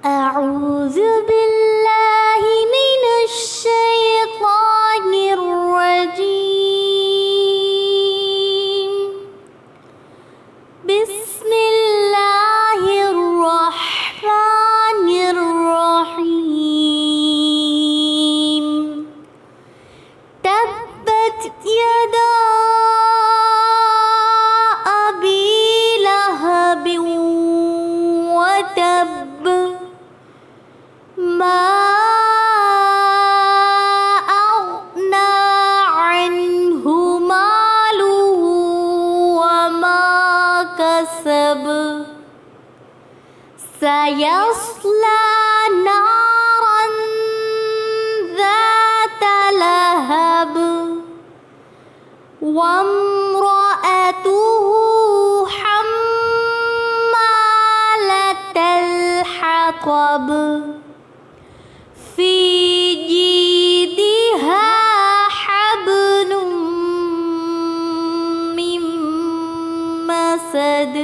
أعوذ بالله من الشيطان الرجيم. بسم الله الرحمن الرحيم. تبت يدا أبي لهب وتب. ما أغنى عنه ماله وما كسب. سيصلى نارا ذات لهب وامرأته حمالة الحطب في جيدها حبل من مسد.